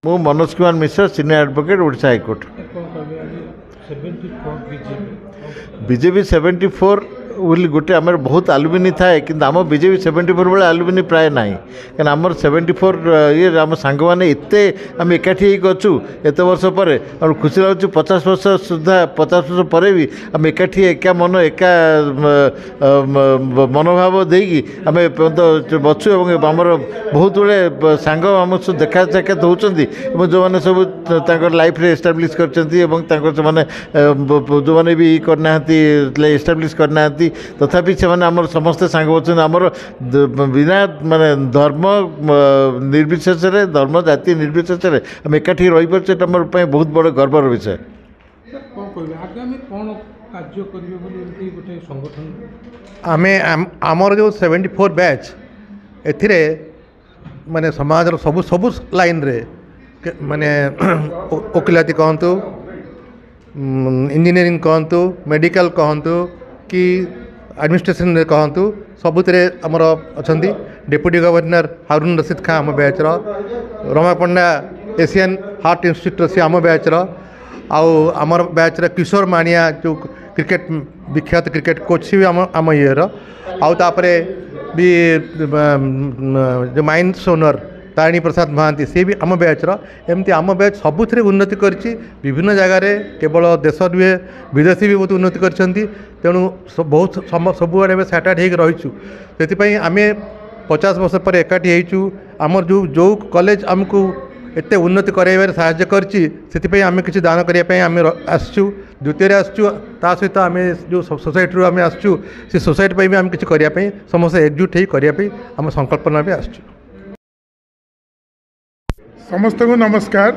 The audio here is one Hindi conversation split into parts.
मु Manoj Kumar Mishra senior advocate Odisha high court. BJP 74 बोली गोटे आम बहुत आलुमिनी थाए कि आम बीजेपी 74 बेले आलुमिनी प्राय ना क्या आमर 74 ये आम सांग मैंने एत आम एकाठी होचु एत वर्ष पर खुशी लगुच 50 वर्ष सुधा 50 वर्ष पर भी आम एकाठी एका मन एका मनोभाव देकी आम बचु आमर बहुत गुड़े सांग आम सब देखा साक्षात होती जो मैंने सब लाइफ रे एस्टाब्लीश कर जो मैंने भी करना एस्टाब्लीश करना तथापि से आमर समस्ते सांग बच्चन आमर बिना माने धर्म निर्विशेष धर्म जाति निर्विशेष आम एकाठी रही पारे आम बहुत बड़ गर्वर विषय। आमर जो 74 बैच एथिरे माने समाज सबु सबु लाइन रे माने वकिलाती कहतु इंजीनियरिंग कहतु मेडिकल कहतु कि एडमिनिस्ट्रेशन कहतु सबुतिरे आमर अछंती डेप्यूटी गवर्नर हारून रशीद खां आम बैच रमा पंडा एशियन हार्ट इंस्टीट्यूट से आम बैच आमर बैच किशोर मानिया जो क्रिकेट विख्यात क्रिकेट कोच सी भी आम ये आउे भी जो माइंस ओनर तारिणी प्रसाद महांती सी भी आम बैच एमती आम बैच सबुथ उन्नति करी विभिन्न जगार केवल देश नुहे विदेशी भी बहुत उन्नति कर तेणु बहुत सबुआड़े सैटार्ड हो रहीचु से आम 50 वर्ष पर एकाठी होचु आमर जो कॉलेज आमको एत उन्नति कराइबार साहाय्य करती आम किसी दान करने आम आसचु द्वितीय आसचु ता सहित आम जो सोसाइटी आम आसचु से सोसाइटी भी आम किसी करने समस्त एकजुट हो करने आम संकल्पना भी आसचु। समस्त को नमस्कार।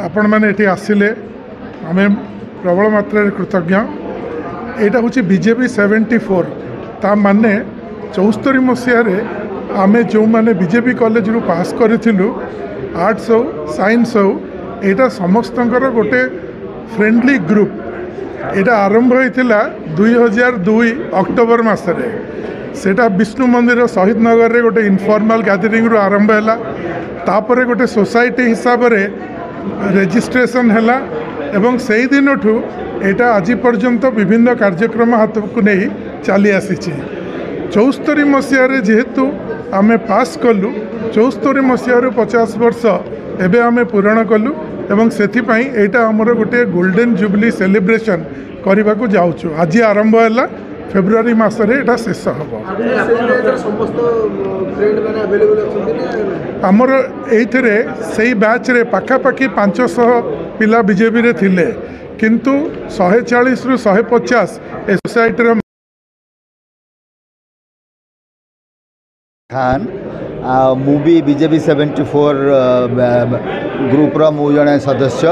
आपण मैंने ये आसिले आम प्रबल मात्रा कृतज्ञ। यहाँ हूँ बीजेपी 74 ता माने 74 मसीह आम जो मैंने बीजेपी कॉलेज रू पास करूँ आर्ट्स हो साइंस हो यहाँ समस्त गोटे फ्रेंडली ग्रुप यहाँ आरंभ होता 2002 अक्टोबर मसरे सेटा विष्णु मंदिर शहीद नगर रे गोटे इनफॉर्मल गैदरिंग रू आरंभ है तापर गोटे सोसाइटी हिसाब रे रजिस्ट्रेशन है एवं से ही दिन ठू यहाँ आज पर्यंत विभिन्न कार्यक्रम हाथ को नहीं चली आसी 74 मसीह जेहेतु आम पास कलु 74 मसीह 50 वर्ष एवं आम पूरण कलु एवं से यहाँ आमर गोटे गोल्डन जुबली सेलिब्रेशन करने को जाऊँ आज आरंभ है फेब्रुआरी मसरे यहाँ शेष हम आमर ये से बैच रे पाखापाखि 500 पिला बीजेपी रे थिले किंतु 140 रु 150 ए सोसाइटी खान मुझे बीजेपी 74 ग्रुप रो मु जने सदस्य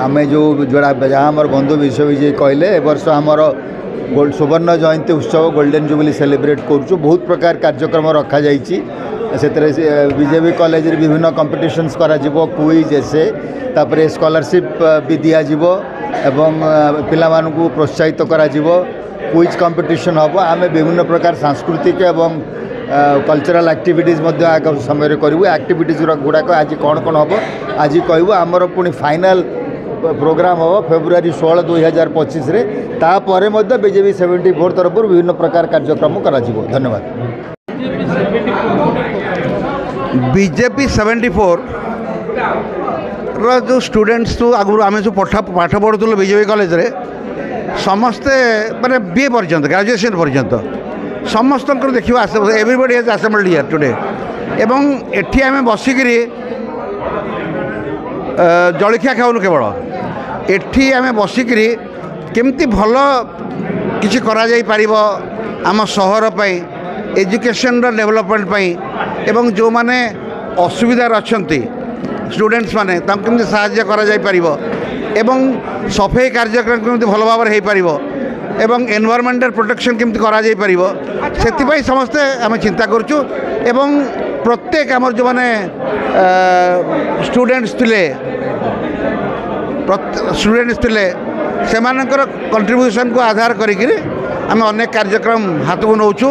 आमे जो जोड़ा जहाँ आम बंधु विश्वविजय कहले ए वर्ष आमर सुवर्ण जयंती उत्सव गोल्डन जुबली सेलिब्रेट करुँ बहुत प्रकार कार्यक्रम रखा जाइए बीजेपी कॉलेज विभिन्न कॉम्पिटिशन्स करा क्विज एसे तापर स्कॉलरशिप भी दि जाव एवं पिला मानकु प्रोत्साहित करा क्विज कंपटीशन हम आम विभिन्न प्रकार सांस्कृतिक एवं कल्चरल एक्टिविटीज आग समय करूँ एक्टिविटीज गुड़ाक आज कौन कौन हम आज कहूँ आमर पुणी फाइनल प्रोग्राम हम फेब्रुआरी 16 2025 रे तापर बीजेपी 74 तरफ विभिन्न प्रकार कार्यक्रम करा धन्यवाद। बीजेपी 74 जो स्टूडेंट्स तो आगु आम सब पाठ पढ़ुल बीजेपी कॉलेज रे समस्ते माने बीए पर्यंत ग्रेजुएशन पर्यंत समस्त देखिए everybody has assembled here today एवं एठी आम बसिकी जलखिया खाऊनु केवल एठी आम बसिकी केमती भल किसी करा जाई परिबो आम शहर पाई एजुकेशन डेवलपमेंट पाई एवं जो माने असुविधार अछंती स्टूडेंट्स माने ताम केमती सहायता करा जाई परिबो एवं सफाई कार्यक्रम केमती भल भाव रे हेई परिबो एवं एनवायरमेंटल प्रोटेक्शन केमती करा जाई परिबो सेति समस्ते आम चिंता करूँ एवं प्रत्येक आम जो मैंने स्टूडेंट्स थे से कंट्रीब्यूशन को आधार करी आम अनेक कार्यक्रम हाथ को नौचु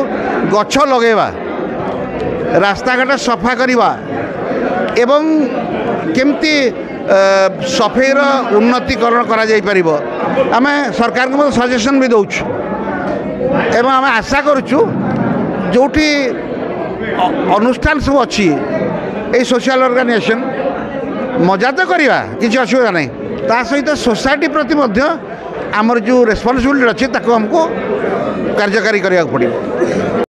गछ लगेवा रास्ता घाट सफा करवा एवं केमती सफेईर उन्नतीकरण करा जाई परिबो आमे सरकार को सजेशन भी दउछु एवं आमे आशा करूछु जोठी अनुष्ठान सब अच्छी ये सोशल ऑर्गेनाइजेशन मजा तो करवा किसी असुविधा नहीं ता सहित सोसाइटी प्रति मध्य आमर जो रेस्पॉन्सिबिलिटी अच्छी ताको हमको कार्यकारी करने पड़ो।